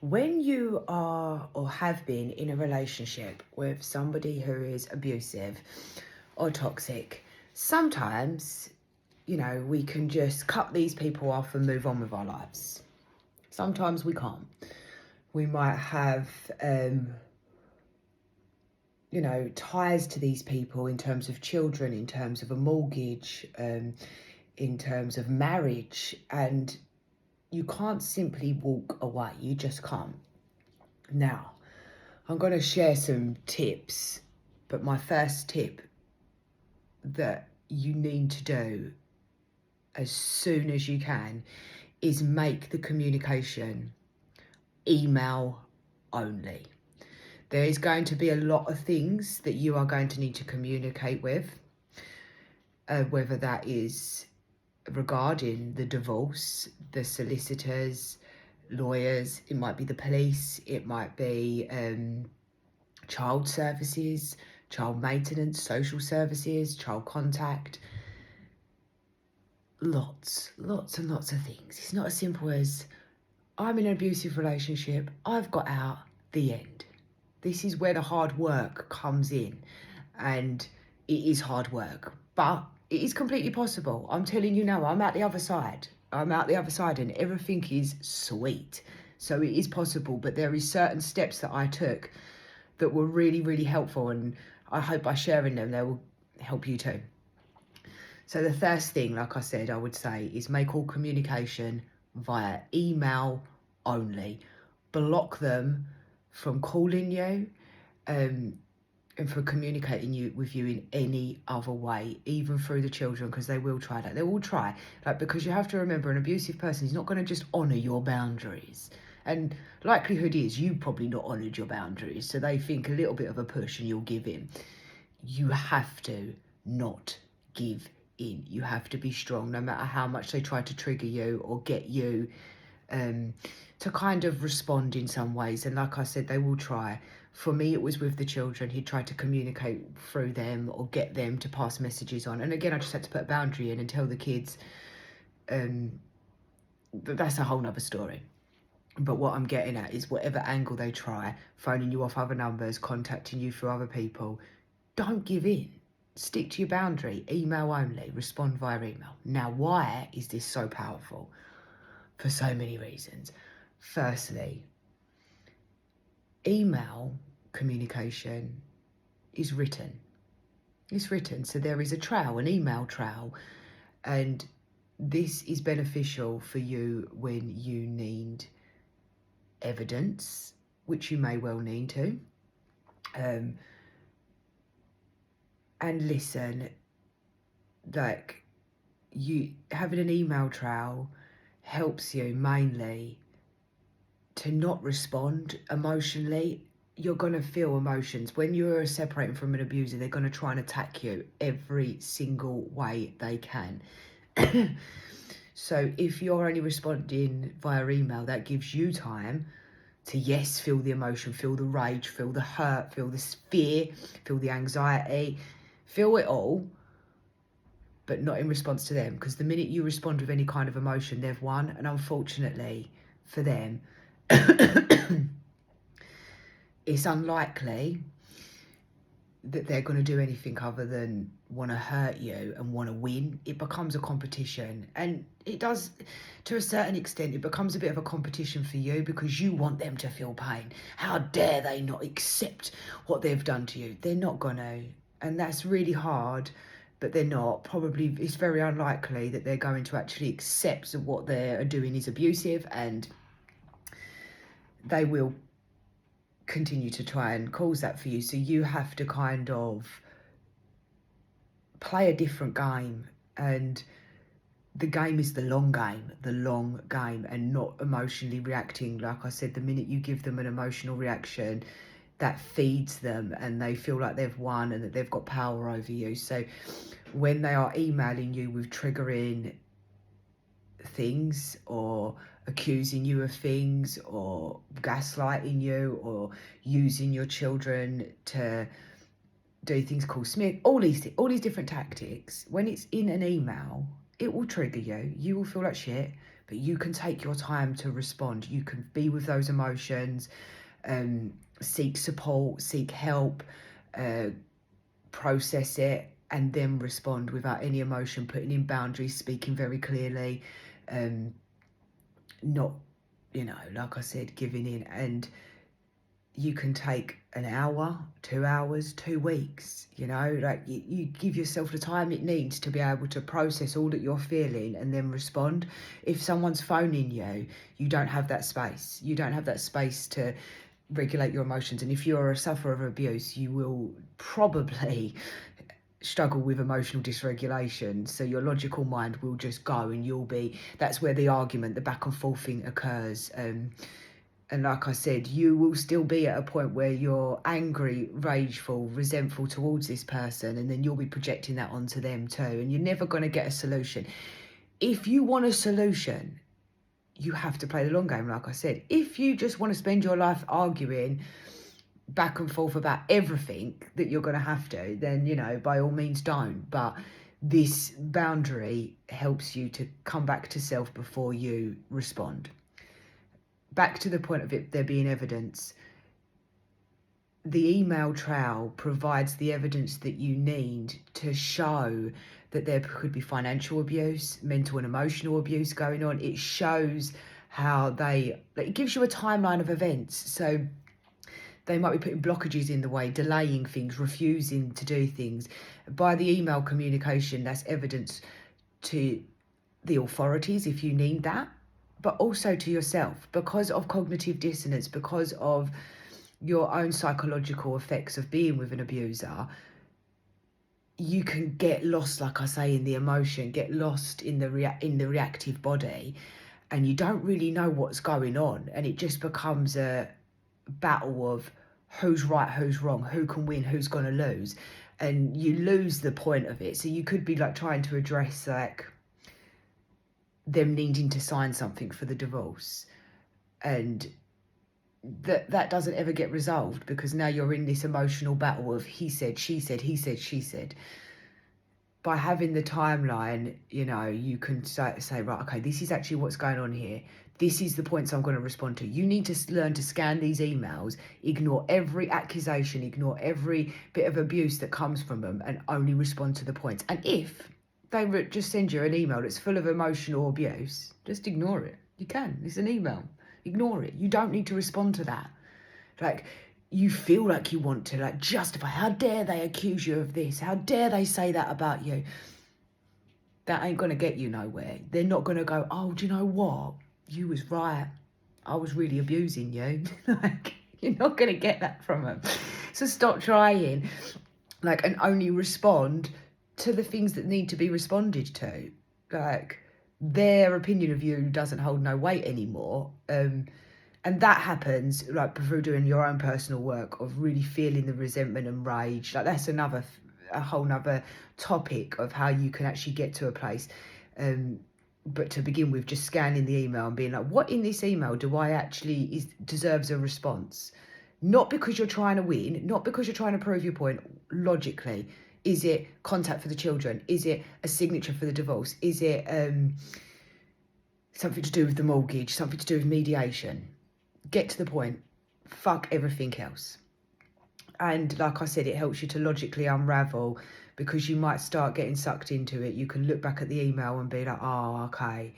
When you are or have been in a relationship with somebody who is abusive or toxic, sometimes, we can just cut these people off and move on with our lives. Sometimes we can't. We might have, ties to these people in terms of children, in terms of a mortgage, in terms of marriage, and you can't simply walk away. You just can't. Now, I'm going to share some tips, but my first tip that you need to do as soon as you can is make the communication email only. There is going to be a lot of things that you are going to need to communicate with, whether that is regarding the divorce, the solicitors, lawyers, it might be the police, it might be child services, child maintenance, social services, child contact, lots and lots of things. It's not as simple as I'm in an abusive relationship, I've got out, the end. This is where the hard work comes in, and it is hard work, but it is completely possible. I'm telling you now, I'm out the other side. And everything is sweet. So it is possible, but there is certain steps that I took that were really, really helpful, and I hope by sharing them, they will help you too. So the first thing, like I said, I would say is make all communication via email only. Block them from calling you and for communicating with you in any other way, even through the children, because they will try that. They will try, because you have to remember, an abusive person is not going to just honour your boundaries. And likelihood is you probably not honoured your boundaries, so they think a little bit of a push and you'll give in. You have to not give in. You have to be strong, no matter how much they try to trigger you or get you to kind of respond in some ways. And like I said, they will try. For me, it was with the children. He tried to communicate through them or get them to pass messages on. And again, I just had to put a boundary in and tell the kids, that's a whole nother story. But what I'm getting at is whatever angle they try, phoning you off other numbers, contacting you through other people, don't give in. Stick to your boundary. Email only. Respond via email. Now, why is this so powerful? For so many reasons. Firstly, email communication is written. It's written, so there is a trail, an email trail, and this is beneficial for you when you need evidence, which you may well need to. And listen, like, you having an email trail helps you mainly to not respond emotionally. You're going to feel emotions. When you're separating from an abuser, they're going to try and attack you every single way they can. So if you're only responding via email, that gives you time to, yes, feel the emotion, feel the rage, feel the hurt, feel the fear, feel the anxiety, feel it all, but not in response to them. Because the minute you respond with any kind of emotion, they've won. And unfortunately for them, it's unlikely that they're going to do anything other than want to hurt you and want to win. It becomes a competition, and it does, to a certain extent, it becomes a bit of a competition for you because you want them to feel pain. How dare they not accept what they've done to you? They're not going to, and that's really hard, but they're not. Probably it's very unlikely that they're going to actually accept that what they're doing is abusive, and they will continue to try and cause that for you. So you have to kind of play a different game, and the game is the long game, and not emotionally reacting. Like I said, the minute you give them an emotional reaction, that feeds them and they feel like they've won and that they've got power over you. So when they are emailing you with triggering things or accusing you of things or gaslighting you or using your children to do things called Smith, all these different tactics, when it's in an email, it will trigger you. You will feel like shit but you can take your time to respond. You can be with those emotions, seek support, seek help, process it, and then respond without any emotion, putting in boundaries, speaking very clearly, not, like I said, giving in. And you can take an hour, 2 hours, 2 weeks, like you give yourself the time it needs to be able to process all that you're feeling and then respond. If someone's phoning you, you don't have that space. You don't have that space to regulate your emotions. And if you're a sufferer of abuse, you will probably struggle with emotional dysregulation. So your logical mind will just go, and that's where the argument, the back and forth thing occurs. And like I said, you will still be at a point where you're angry, rageful, resentful towards this person, and then you'll be projecting that onto them too. And you're never going to get a solution. If you want a solution, you have to play the long game, like I said. If you just want to spend your life arguing back and forth about everything that you're going to have to, then, by all means don't. But this boundary helps you to come back to self before you respond. Back to the point of it there being evidence. The email trail provides the evidence that you need to show that there could be financial abuse, mental and emotional abuse going on. It shows how it gives you a timeline of events. So they might be putting blockages in the way, delaying things, refusing to do things. By the email communication, that's evidence to the authorities if you need that, but also to yourself, because of cognitive dissonance, because of your own psychological effects of being with an abuser. You can get lost, like I say, in the emotion, get lost in the reactive body, and you don't really know what's going on, and it just becomes a battle of who's right, who's wrong, who can win, who's going to lose, and you lose the point of it. So you could be like trying to address like them needing to sign something for the divorce, and that doesn't ever get resolved, because now you're in this emotional battle of he said, she said, he said, she said. By having the timeline, you can say, right, okay, this is actually what's going on here. This is the points I'm going to respond to. You need to learn to scan these emails, ignore every accusation, ignore every bit of abuse that comes from them, and only respond to the points. And if they just send you an email that's full of emotional abuse, just ignore it. You can. It's an email. Ignore it. You don't need to respond to that. Like, you feel like you want to like justify, how dare they accuse you of this? How dare they say that about you? That ain't going to get you nowhere. They're not going to go, oh, do you know what? You was right. I was really abusing you. Like, you're not going to get that from them. So stop trying. Like, and only respond to the things that need to be responded to. Like, their opinion of you doesn't hold no weight anymore. And that happens like through doing your own personal work of really feeling the resentment and rage. Like, that's a whole nother topic of how you can actually get to a place. But to begin with, just scanning the email and being like, what in this email do I actually deserves a response? Not because you're trying to win, not because you're trying to prove your point. Logically, is it contact for the children? Is it a signature for the divorce? Is it something to do with the mortgage? Something to do with mediation? Get to the point. Fuck everything else. And like I said, it helps you to logically unravel, because you might start getting sucked into it. You can look back at the email and be like, oh, okay,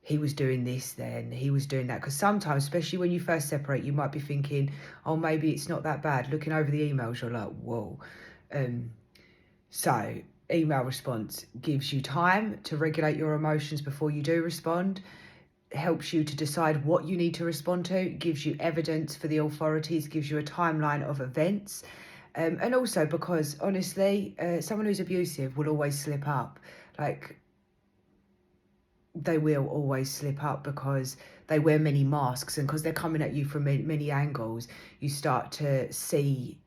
he was doing this then, he was doing that. Because sometimes, especially when you first separate, you might be thinking, oh, maybe it's not that bad. Looking over the emails, you're like, whoa. So email response gives you time to regulate your emotions before you do respond. Helps you to decide what you need to respond to, gives you evidence for the authorities, gives you a timeline of events. And also because, honestly, someone who's abusive will always slip up. Like, they will always slip up because they wear many masks, and because they're coming at you from many angles, you start to see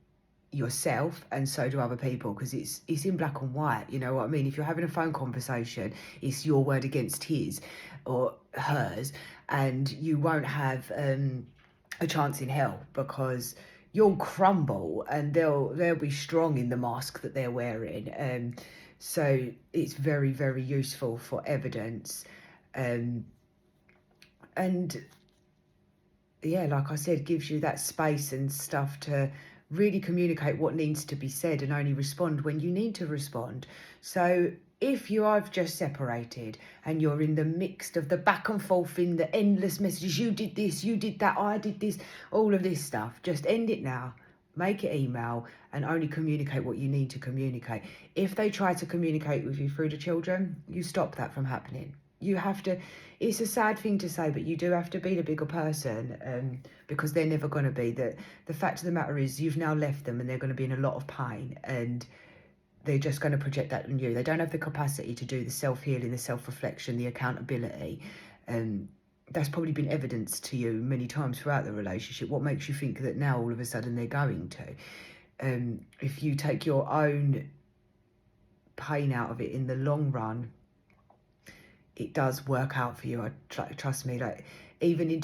yourself, and so do other people, because it's in black and white. You know what I mean? If you're having a phone conversation, it's your word against his or hers, and you won't have a chance in hell, because you'll crumble and they'll be strong in the mask that they're wearing. So it's very, very useful for evidence. And yeah, like I said, gives you that space and stuff to really communicate what needs to be said and only respond when you need to respond. So if you have just separated and you're in the mix of the back and forth in the endless messages, you did this, you did that, I did this, all of this stuff, just end it now. Make it email and only communicate what you need to communicate. If they try to communicate with you through the children, you stop that from happening. You have to, it's a sad thing to say, but you do have to be the bigger person, because they're never going to be. The fact of the matter is you've now left them and they're going to be in a lot of pain, and they're just going to project that on you. They don't have the capacity to do the self-healing, the self-reflection, the accountability. That's probably been evidenced to you many times throughout the relationship. What makes you think that now all of a sudden they're going to? If you take your own pain out of it in the long run, it does work out for you. Trust me, like even in